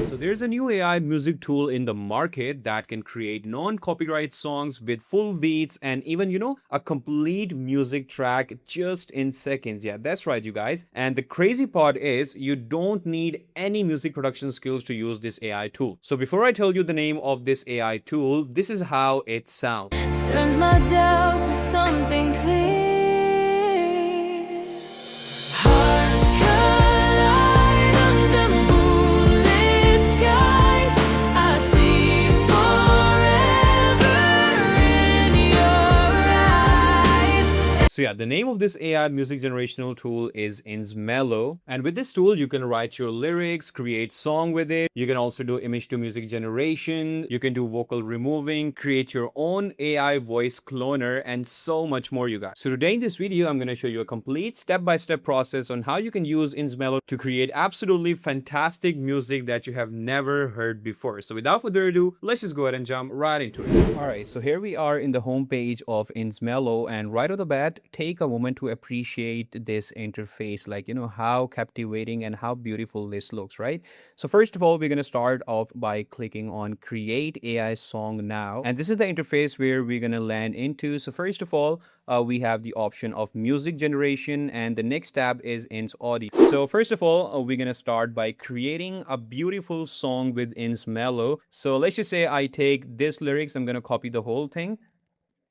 So there's a new AI music tool in the market that can create non-copyright songs with full beats and even, a complete music track just in seconds. Yeah, that's right, you guys. And the crazy part is you don't need any music production skills to use this AI tool. So before I tell you the name of this AI tool, this is how it sounds. Turns my doubt to something clear. Hearts collide under moonlit skies. I see forever in your eyes. So yeah, the name of this AI music generational tool is InsMelo. And with this tool, you can write your lyrics, create song with it. You can also do image to music generation. You can do vocal removing, create your own AI voice cloner, and so much more, you guys. So today in this video, I'm going to show you a complete step-by-step process on how you can use InsMelo to create absolutely fantastic music that you have never heard before. So without further ado, let's just go ahead and jump right into it. All right, so here we are in the homepage of InsMelo, and right off the bat, take a moment to appreciate this interface, like how captivating and how beautiful this looks, right? So first of all, we're going to start off by clicking on create AI song now, and this is the interface where we're going to land into. So first of all, we have the option of music generation, and the next tab is ins audio. So first of all, we're going to start by creating a beautiful song with InsMelo. So let's just say I take this lyrics, I'm going to copy the whole thing.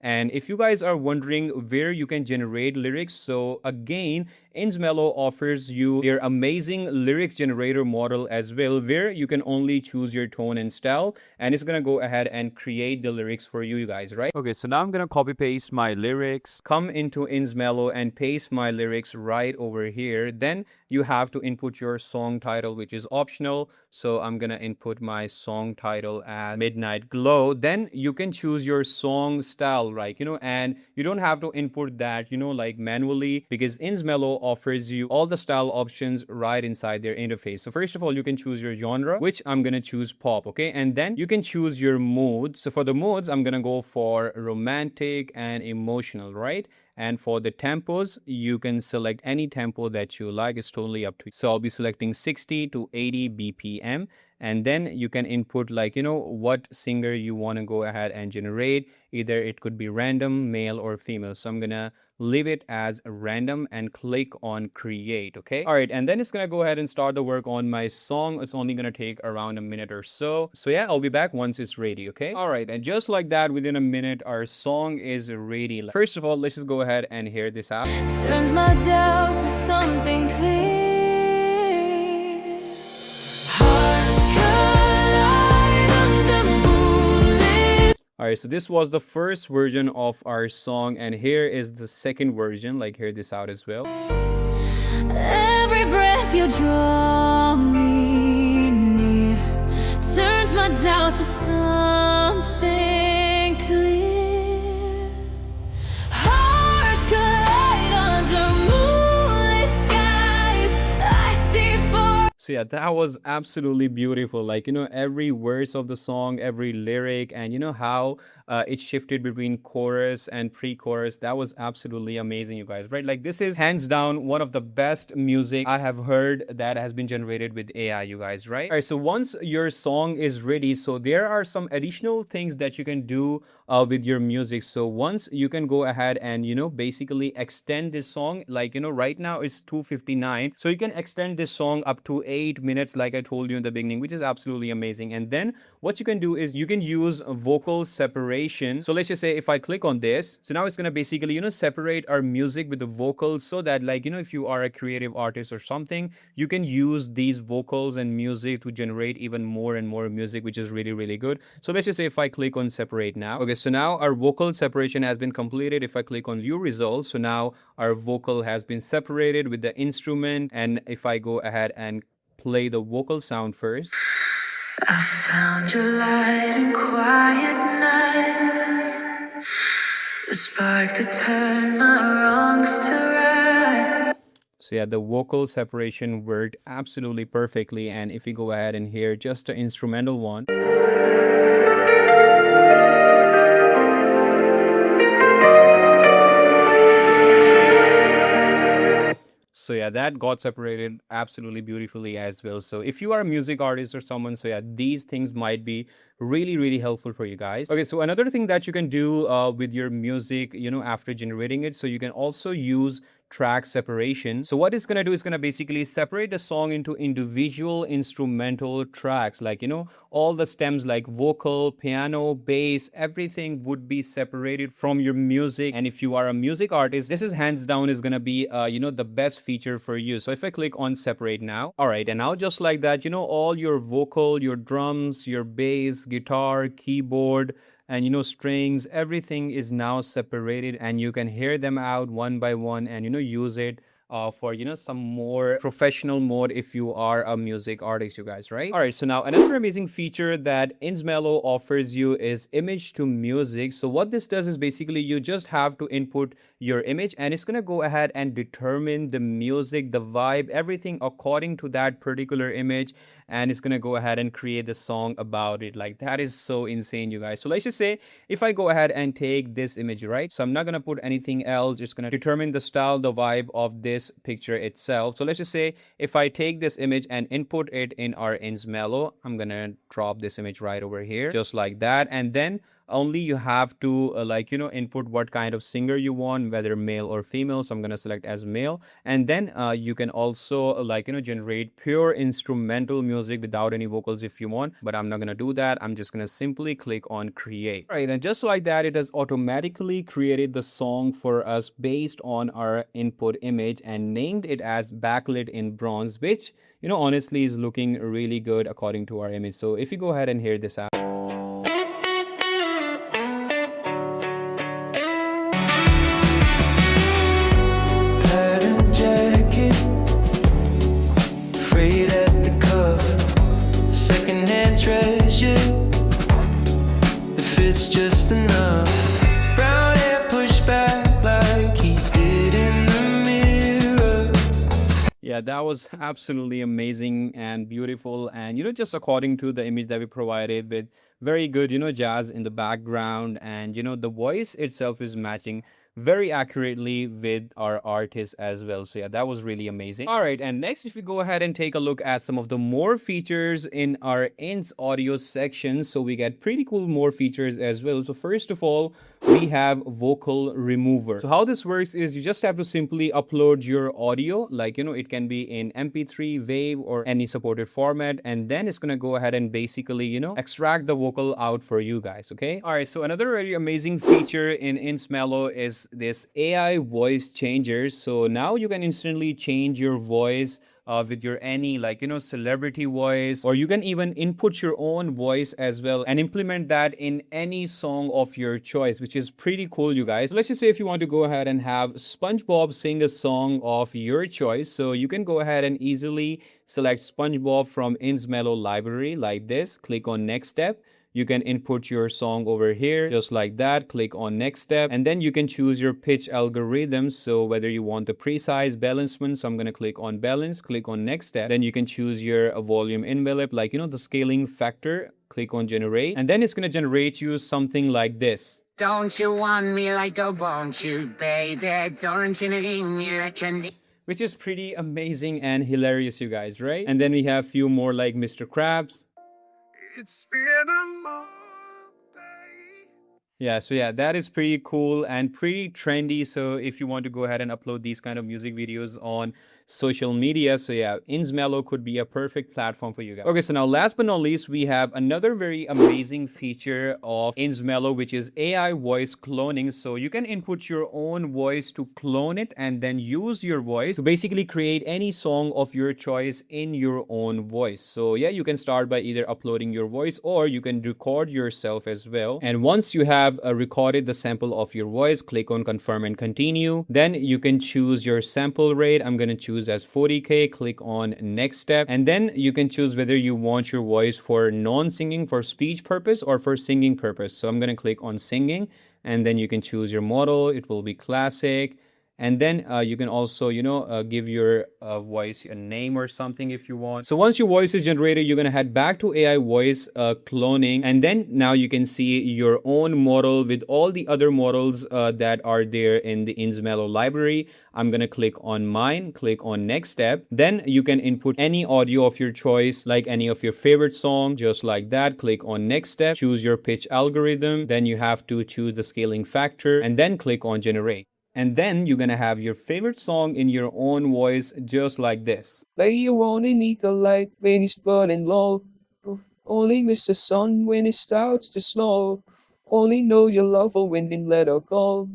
And if you guys are wondering where you can generate lyrics, so again, InsMelo offers you their amazing lyrics generator model as well, where you can only choose your tone and style, and it's gonna go ahead and create the lyrics for you guys, right? Okay, so now I'm gonna copy paste my lyrics, come into InsMelo and paste my lyrics right over here. Then you have to input your song title, which is optional. So I'm gonna input my song title as Midnight Glow. Then you can choose your song style, right? And you don't have to input that, like manually, because InsMelo offers you all the style options right inside their interface. So first of all, you can choose your genre, which I'm gonna choose pop, okay? And then you can choose your mood. So for the moods, I'm gonna go for romantic and emotional, right? And for the tempos, you can select any tempo that you like. It's totally up to you. So I'll be selecting 60 to 80 BPM. And then you can input what singer you want to go ahead and generate. Either it could be random, male or female. So I'm gonna leave it as random and click on create. Okay. All right. And then it's gonna go ahead and start the work on my song. It's only gonna take around a minute or so. So yeah, I'll be back once it's ready. Okay. All right. And just like that, within a minute, our song is ready. First of all, let's just go ahead and hear this out. Turns my doubt to something clear. Hearts collide under moonlit. All right, so this was the first version of our song, and here is the second version. Like, hear this out as well. Every breath you draw me near turns my doubt to something clear. Hearts collide under moonlit skies. I see for. So yeah, that was absolutely beautiful. Like, every verse of the song, every lyric, and how it shifted between chorus and pre-chorus. That was absolutely amazing, you guys, right? Like, this is hands down one of the best music I have heard that has been generated with AI, you guys, right? All right, so once your song is ready, so there are some additional things that you can do with your music. So once you can go ahead and, basically extend this song, like, right now it's 2:59. So you can extend this song up to 8 minutes, like I told you in the beginning, which is absolutely amazing. And then what you can do is you can use vocal separation. So let's just say if I click on this, so now it's going to basically, separate our music with the vocals, so that, like, if you are a creative artist or something, you can use these vocals and music to generate even more and more music, which is really, really good. So let's just say if I click on separate now. Okay, so now our vocal separation has been completed. If I click on view results, so now our vocal has been separated with the instrument. And if I go ahead and play the vocal sound first. I found your light in quiet nights, the spark that turned my wrongs to right. So yeah, the vocal separation worked absolutely perfectly. And if we go ahead and hear just the instrumental one. So yeah, that got separated absolutely beautifully as well. So if you are a music artist or someone, so yeah, these things might be really helpful for you guys. Okay, so another thing that you can do with your music, after generating it, so you can also use track separation. So what it's gonna do is gonna basically separate the song into individual instrumental tracks, like all the stems like vocal, piano, bass, everything would be separated from your music. And if you are a music artist, this is hands down is gonna be the best feature for you. So if I click on separate now, all right, and now just like that, all your vocal, your drums, your bass, guitar, keyboard, and strings, everything is now separated, and you can hear them out one by one, and use it for some more professional mode if you are a music artist, you guys, right? All right, so now another amazing feature that InsMelo offers you is image to music. So what this does is basically you just have to input your image, and it's gonna go ahead and determine the music, the vibe, everything according to that particular image, and it's gonna go ahead and create the song about it. Like, that is so insane, you guys. So let's just say if I go ahead and take this image, right? So I'm not gonna put anything else, just gonna determine the style, the vibe of this picture itself. So let's just say if I take this image and input it in our InsMelo, I'm gonna drop this image right over here, just like that. And then only you have to input what kind of singer you want, whether male or female. So I'm going to select as male, and then you can also generate pure instrumental music without any vocals if you want, but I'm not going to do that. I'm just going to simply click on create. All right, and just like that, it has automatically created the song for us based on our input image and named it as backlit in bronze, which honestly is looking really good according to our image. So if you go ahead and hear this out, Frayed at the cuff, secondhand treasure. If it's just enough, brown hair pushed back like he did in the mirror. yeah, that was absolutely amazing and beautiful. And, just according to the image that we provided with very good, jazz in the background. And, the voice itself is matching very accurately with our artist as well. So yeah, that was really amazing. All right, and next, if we go ahead and take a look at some of the more features in our Ins audio section, so we get pretty cool more features as well. So first of all, we have vocal remover. So how this works is you just have to simply upload your audio, like it can be in MP3, WAV, or any supported format, and then it's gonna go ahead and basically extract the vocal out for you guys. Okay, all right, so another very amazing feature in InsMelo is this AI voice changer. So now you can instantly change your voice with your any celebrity voice, or you can even input your own voice as well and implement that in any song of your choice, which is pretty cool, you guys. So let's just say if you want to go ahead and have SpongeBob sing a song of your choice, so you can go ahead and easily select SpongeBob from InsMelo library like this, click on next step. You can input your song over here, just like that. Click on next step, and then you can choose your pitch algorithm. So whether you want the precise balancement, so I'm going to click on balance, click on next step. Then you can choose your volume envelope, like, the scaling factor. Click on generate, and then it's going to generate you something like this. Don't you want me like a won't you, baby? Don't you need me like a need? Which is pretty amazing and hilarious, you guys, right? And then we have few more like Mr. Krabs. It's been a month. Yeah, so yeah, that is pretty cool and pretty trendy. So if you want to go ahead and upload these kind of music videos on social media, so yeah, InsMelo could be a perfect platform for you guys. Okay, so now last but not least, we have another very amazing feature of InsMelo, which is AI voice cloning. So you can input your own voice to clone it and then use your voice to basically create any song of your choice in your own voice. So yeah, you can start by either uploading your voice, or you can record yourself as well. And once you have recorded the sample of your voice, click on confirm and continue. Then you can choose your sample rate. I'm going to choose as 40K. Click on next step, and then you can choose whether you want your voice for non-singing, for speech purpose, or for singing purpose. So I'm going to click on singing, and then you can choose your model. It will be classic. And then you can also, give your voice a name or something if you want. So once your voice is generated, you're going to head back to AI voice cloning. And then now you can see your own model with all the other models that are there in the InsMelo library. I'm going to click on mine, click on next step. Then you can input any audio of your choice, like any of your favorite song, just like that. Click on next step, choose your pitch algorithm. Then you have to choose the scaling factor and then click on generate. And then you're gonna have your favorite song in your own voice, just like this. Lay your own in eagle light when it's burning low. Only miss the sun when it starts to snow. Only know you love her when you let her go.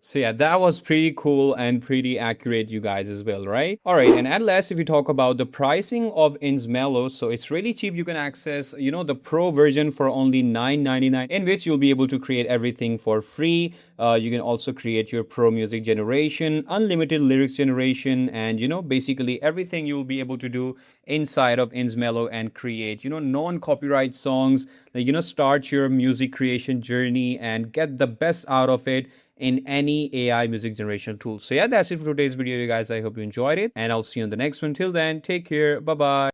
So yeah, that was pretty cool and pretty accurate, you guys, as well, right? All right, and at last, if you talk about the pricing of InsMelo, so it's really cheap. You can access, the pro version for only $9.99, in which you'll be able to create everything for free. You can also create your pro music generation, unlimited lyrics generation, and basically everything you'll be able to do inside of InsMelo and create, non-copyright songs. Like, start your music creation journey and get the best out of it in any AI music generation tool. So yeah, that's it for today's video, you guys. I hope you enjoyed it, and I'll see you on the next one. Till then, take care. Bye bye.